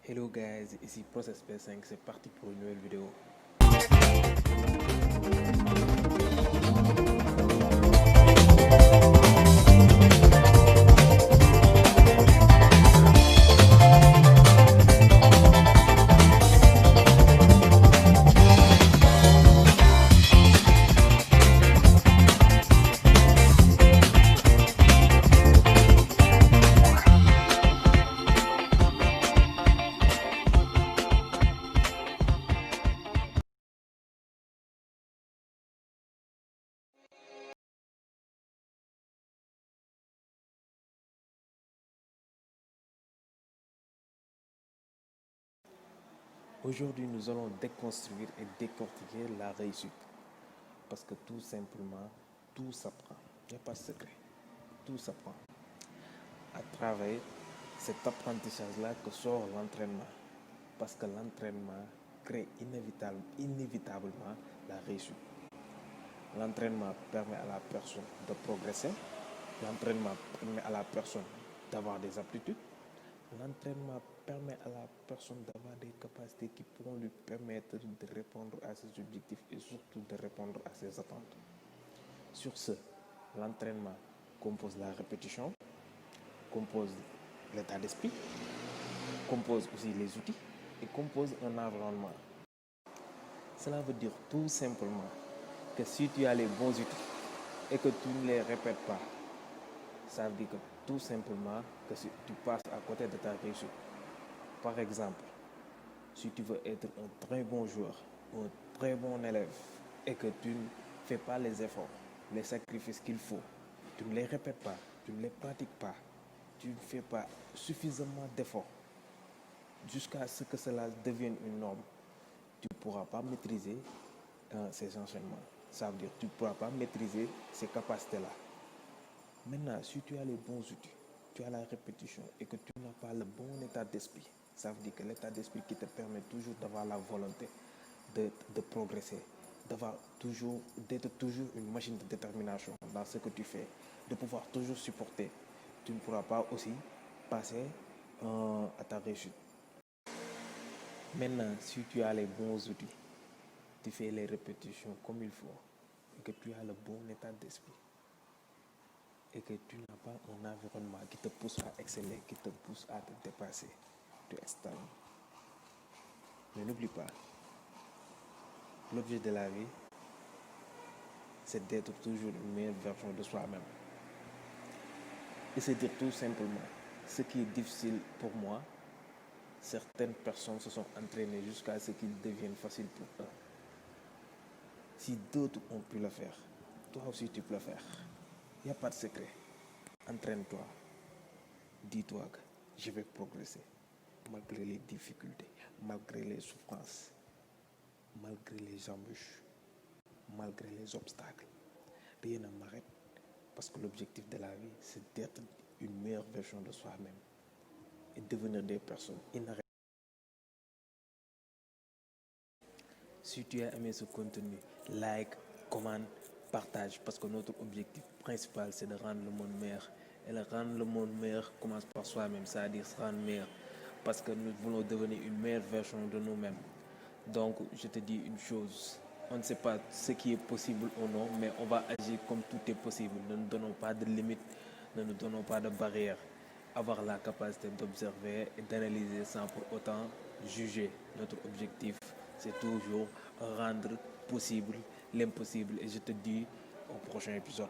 Hello guys, ici Process P5, c'est parti pour une nouvelle vidéo. Aujourd'hui, nous allons déconstruire et décortiquer la réussite. Parce que tout simplement, tout s'apprend. Il n'y a pas de secret. Tout s'apprend. À travers cet apprentissage-là que sort l'entraînement. Parce que l'entraînement crée inévitablement la réussite. L'entraînement permet à la personne de progresser. L'entraînement permet à la personne d'avoir des aptitudes. L'entraînement permet à la personne d'avoir des capacités qui pourront lui permettre de répondre à ses objectifs et surtout de répondre à ses attentes. Sur ce, l'entraînement compose la répétition, compose l'état d'esprit, compose aussi les outils et compose un environnement. Cela veut dire tout simplement que si tu as les bons outils et que tu ne les répètes pas, ça veut dire que tout simplement que si tu passes à côté de ta réussite. Par exemple, si tu veux être un très bon joueur, un très bon élève et que tu ne fais pas les efforts, les sacrifices qu'il faut, tu ne les répètes pas, tu ne les pratiques pas, tu ne fais pas suffisamment d'efforts jusqu'à ce que cela devienne une norme, tu ne pourras pas maîtriser ces enseignements. Ça veut dire que tu ne pourras pas maîtriser ces capacités-là. Maintenant, si tu as les bons outils, tu as la répétition et que tu n'as pas le bon état d'esprit, ça veut dire que l'état d'esprit qui te permet toujours d'avoir la volonté de progresser, d'être toujours une machine de détermination dans ce que tu fais, de pouvoir toujours supporter, tu ne pourras pas aussi passer à ta réussite. Maintenant, si tu as les bons outils, tu fais les répétitions comme il faut et que tu as le bon état d'esprit, et que tu n'as pas un environnement qui te pousse à exceller, qui te pousse à te dépasser, tu es stable. Mais n'oublie pas, l'objet de la vie, c'est d'être toujours une meilleure version de soi-même. Et c'est dire tout simplement, ce qui est difficile pour moi, certaines personnes se sont entraînées jusqu'à ce qu'il devienne facile pour eux. Si d'autres ont pu le faire, toi aussi tu peux le faire. Il n'y a pas de secret. Entraîne-toi. Dis-toi que je vais progresser malgré les difficultés, malgré les souffrances, malgré les embûches, malgré les obstacles. Rien ne m'arrête parce que l'objectif de la vie, c'est d'être une meilleure version de soi-même et devenir des personnes inarrêtables. Si tu as aimé ce contenu, like, commente, partage parce que notre objectif principal, c'est de rendre le monde meilleur. Et le rendre le monde meilleur commence par soi-même, c'est-à-dire se rendre meilleur. Parce que nous voulons devenir une meilleure version de nous-mêmes. Donc, je te dis une chose, on ne sait pas ce qui est possible ou non, mais on va agir comme tout est possible. Ne nous donnons pas de limites, ne nous donnons pas de barrières. Avoir la capacité d'observer et d'analyser sans pour autant juger. Notre objectif, c'est toujours rendre possible l'impossible. Et je te dis au prochain épisode.